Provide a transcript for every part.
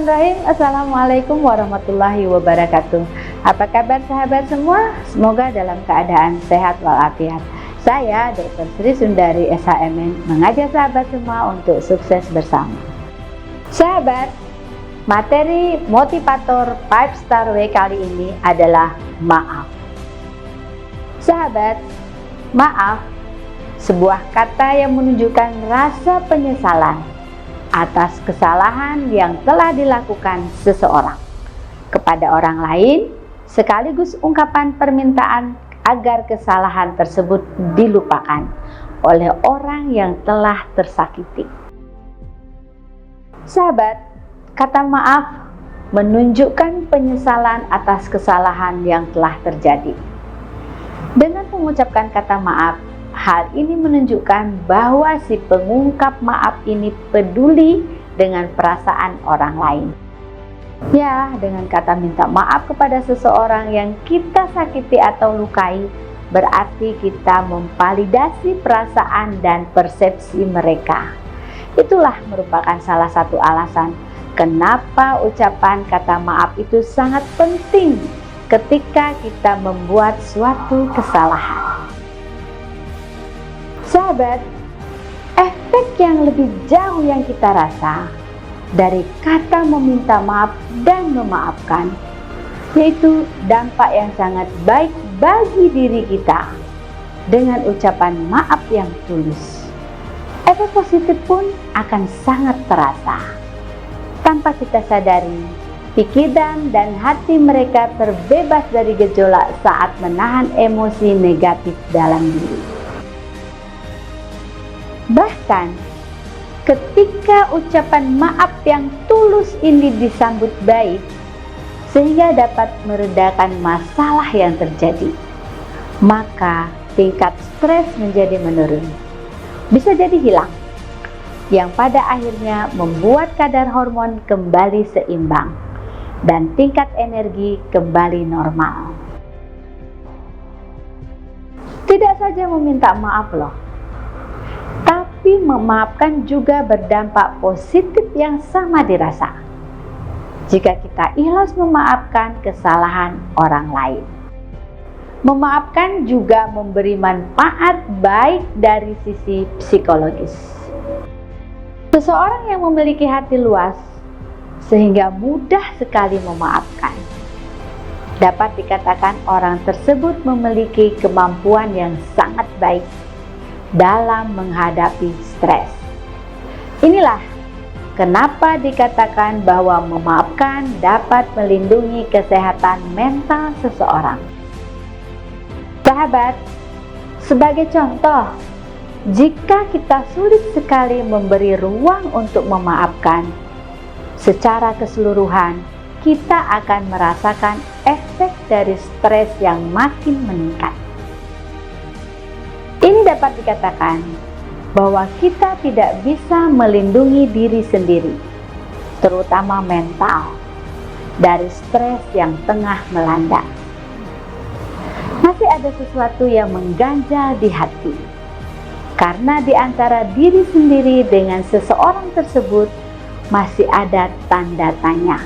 Bismillahirrahmanirrahim. Assalamualaikum warahmatullahi wabarakatuh. Apa kabar sahabat semua? Semoga dalam keadaan sehat walafiat. Saya Dr. Sri Sundari SHMN mengajak sahabat semua untuk sukses bersama. Sahabat, materi motivator 5 Star Way kali ini adalah maaf. Sahabat, maaf sebuah kata yang menunjukkan rasa penyesalan atas kesalahan yang telah dilakukan seseorang kepada orang lain, sekaligus ungkapan permintaan agar kesalahan tersebut dilupakan oleh orang yang telah tersakiti. Sahabat, kata maaf menunjukkan penyesalan atas kesalahan yang telah terjadi. Dengan mengucapkan kata maaf, hal ini menunjukkan bahwa si pengungkap maaf ini peduli dengan perasaan orang lain. Ya, dengan kata minta maaf kepada seseorang yang kita sakiti atau lukai, berarti kita memvalidasi perasaan dan persepsi mereka. Itulah merupakan salah satu alasan kenapa ucapan kata maaf itu sangat penting ketika kita membuat suatu kesalahan. Sahabat, efek yang lebih jauh yang kita rasa dari kata meminta maaf dan memaafkan, yaitu dampak yang sangat baik bagi diri kita dengan ucapan maaf yang tulus. Efek positif pun akan sangat terasa. Tanpa kita sadari, pikiran dan hati mereka terbebas dari gejolak saat menahan emosi negatif dalam diri. Bahkan ketika ucapan maaf yang tulus ini disambut baik, sehingga dapat meredakan masalah yang terjadi, maka tingkat stres menjadi menurun, bisa jadi hilang, yang pada akhirnya membuat kadar hormon kembali seimbang dan tingkat energi kembali normal. Tidak saja meminta maaf loh, tapi memaafkan juga berdampak positif yang sama dirasa jika kita ikhlas memaafkan kesalahan orang lain. Memaafkan juga memberi manfaat baik dari sisi psikologis. Seseorang yang memiliki hati luas sehingga mudah sekali memaafkan, dapat dikatakan orang tersebut memiliki kemampuan yang sangat baik dalam menghadapi stres. Inilah kenapa dikatakan bahwa memaafkan dapat melindungi kesehatan mental seseorang. Sahabat, sebagai contoh, jika kita sulit sekali memberi ruang untuk memaafkan, secara keseluruhan kita akan merasakan efek dari stres yang makin meningkat. Ini dapat dikatakan bahwa kita tidak bisa melindungi diri sendiri, terutama mental, dari stres yang tengah melanda. Masih ada sesuatu yang mengganjal di hati, karena di antara diri sendiri dengan seseorang tersebut masih ada tanda tanya,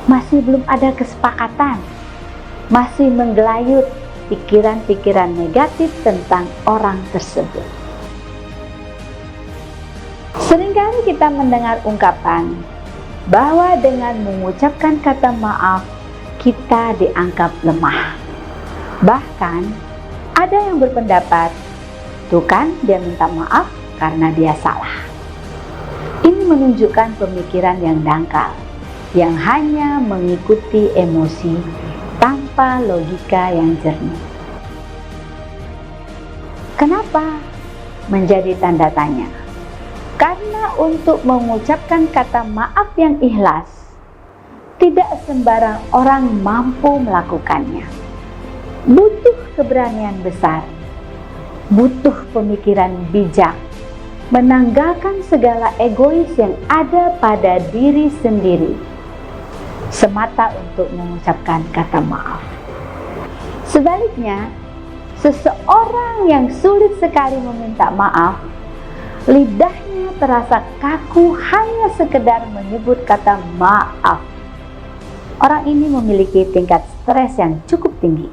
masih belum ada kesepakatan, masih menggelayut pikiran-pikiran negatif tentang orang tersebut. Seringkali kita mendengar ungkapan bahwa dengan mengucapkan kata maaf kita dianggap lemah. Bahkan ada yang berpendapat, tuh kan dia minta maaf karena dia salah. Ini menunjukkan pemikiran yang dangkal, yang hanya mengikuti emosi tanpa logika yang jernih. Kenapa menjadi tanda tanya? Karena untuk mengucapkan kata maaf yang ikhlas, tidak sembarang orang mampu melakukannya. Butuh keberanian besar, butuh pemikiran bijak, menanggalkan segala egois yang ada pada diri sendiri, semata untuk mengucapkan kata maaf. Sebaliknya, seseorang yang sulit sekali meminta maaf Lidahnya terasa kaku hanya sekedar menyebut kata maaf. Orang ini memiliki tingkat stres yang cukup tinggi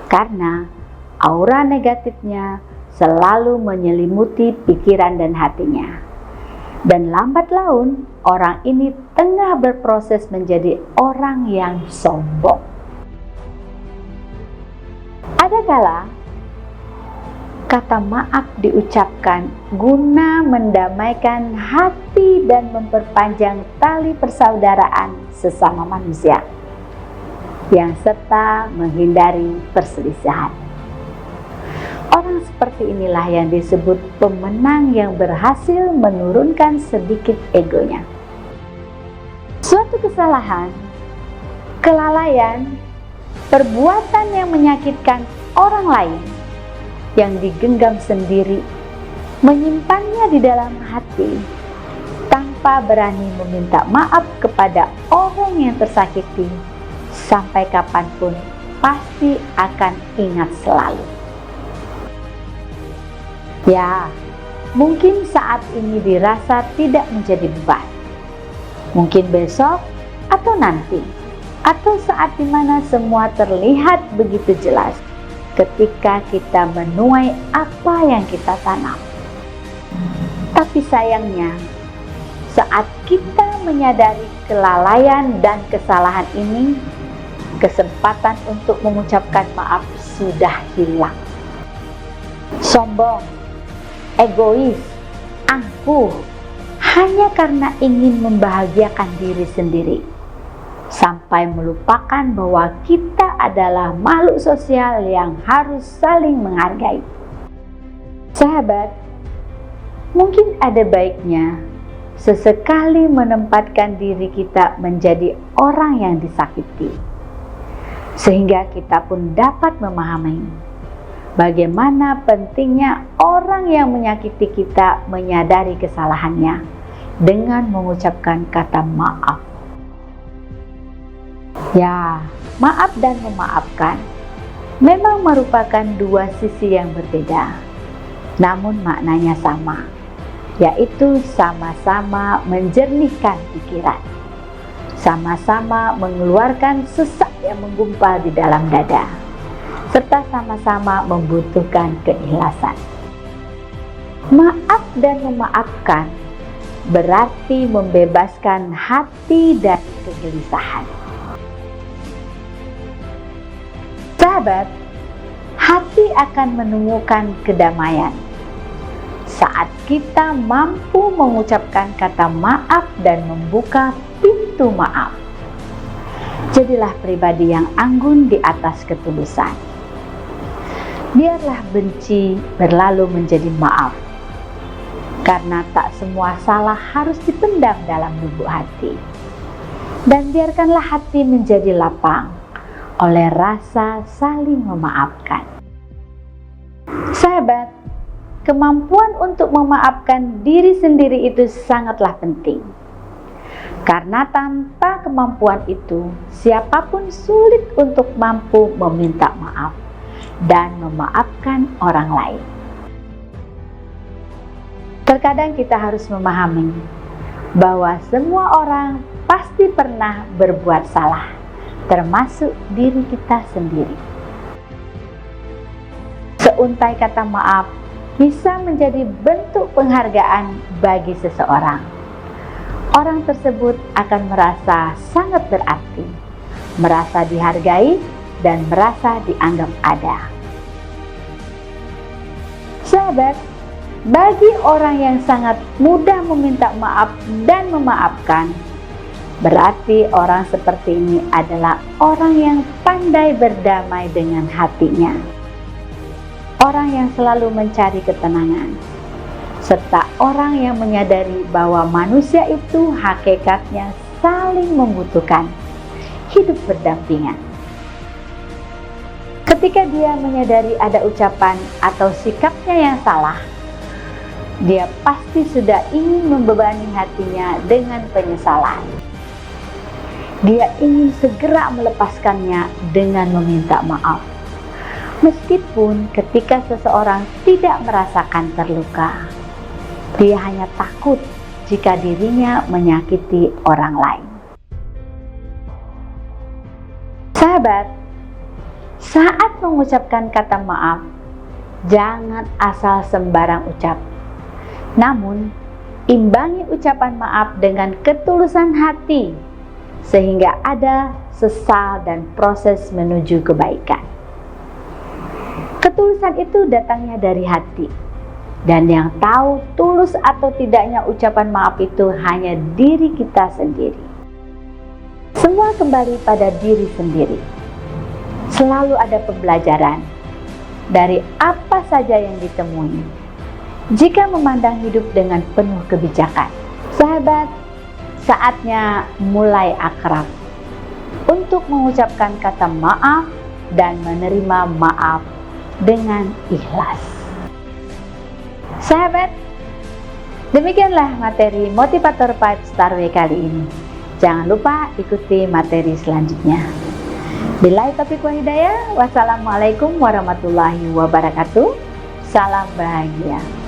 karena aura negatifnya selalu menyelimuti pikiran dan hatinya. Dan lambat laun, orang ini tengah berproses menjadi orang yang sombong. Adakala kata maaf diucapkan guna mendamaikan hati dan memperpanjang tali persaudaraan sesama manusia, yang serta menghindari perselisihan. Orang seperti inilah yang disebut pemenang yang berhasil menurunkan sedikit egonya. Suatu kesalahan, kelalaian, perbuatan yang menyakitkan orang lain yang digenggam sendiri, menyimpannya di dalam hati tanpa berani meminta maaf kepada orang yang tersakiti, sampai kapanpun pasti akan ingat selalu. Ya, mungkin saat ini dirasa tidak menjadi beban. Mungkin besok atau nanti, atau saat dimana semua terlihat begitu jelas ketika kita menuai apa yang kita tanam. Tapi sayangnya, saat kita menyadari kelalaian dan kesalahan ini, kesempatan untuk mengucapkan maaf sudah hilang. Sombong, egois, angkuh, hanya karena ingin membahagiakan diri sendiri, sampai melupakan bahwa kita adalah makhluk sosial yang harus saling menghargai. Sahabat, mungkin ada baiknya sesekali menempatkan diri kita menjadi orang yang disakiti, sehingga kita pun dapat memahami bagaimana pentingnya orang yang menyakiti kita menyadari kesalahannya dengan mengucapkan kata maaf. Ya, maaf dan memaafkan memang merupakan dua sisi yang berbeda, namun maknanya sama, yaitu sama-sama menjernihkan pikiran, sama-sama mengeluarkan sesak yang menggumpal di dalam dada, serta sama-sama membutuhkan keikhlasan. Maaf dan memaafkan berarti membebaskan hati dari kegelisahan. Sahabat, hati akan menemukan kedamaian saat kita mampu mengucapkan kata maaf dan membuka pintu maaf. Jadilah pribadi yang anggun di atas ketulusan. Biarlah benci berlalu menjadi maaf, karena tak semua salah harus dipendam dalam lubuk hati. Dan biarkanlah hati menjadi lapang oleh rasa saling memaafkan. Sahabat, kemampuan untuk memaafkan diri sendiri itu sangatlah penting. Karena tanpa kemampuan itu, siapapun sulit untuk mampu meminta maaf dan memaafkan orang lain. Terkadang kita harus memahami bahwa semua orang pasti pernah berbuat salah, termasuk diri kita sendiri. Seuntai kata maaf bisa menjadi bentuk penghargaan bagi seseorang. Orang tersebut akan merasa sangat berarti, merasa dihargai, dan merasa dianggap ada. Sahabat, bagi orang yang sangat mudah meminta maaf dan memaafkan, berarti orang seperti ini adalah orang yang pandai berdamai dengan hatinya. Orang yang selalu mencari ketenangan, serta orang yang menyadari bahwa manusia itu hakikatnya saling membutuhkan, hidup berdampingan. Ketika dia menyadari ada ucapan atau sikapnya yang salah, dia pasti sudah ingin membebani hatinya dengan penyesalan. Dia ingin segera melepaskannya dengan meminta maaf. Meskipun ketika seseorang tidak merasakan terluka, Dia hanya takut jika dirinya menyakiti orang lain. Sahabat, saat mengucapkan kata maaf, jangan asal sembarang ucap. Namun, imbangi ucapan maaf dengan ketulusan hati, sehingga ada sesal dan proses menuju kebaikan. Ketulusan itu datangnya dari hati, dan yang tahu tulus atau tidaknya ucapan maaf itu hanya diri kita sendiri. Semua kembali pada diri sendiri. Selalu ada pembelajaran dari apa saja yang ditemui jika memandang hidup dengan penuh kebijakan. Sahabat, saatnya mulai akrab untuk mengucapkan kata maaf dan menerima maaf dengan ikhlas. Sahabat, demikianlah materi Motivator 5 Star Way kali ini. Jangan lupa ikuti materi selanjutnya. Billahi taufiq wal hidayah. Wassalamualaikum warahmatullahi wabarakatuh. Salam bahagia.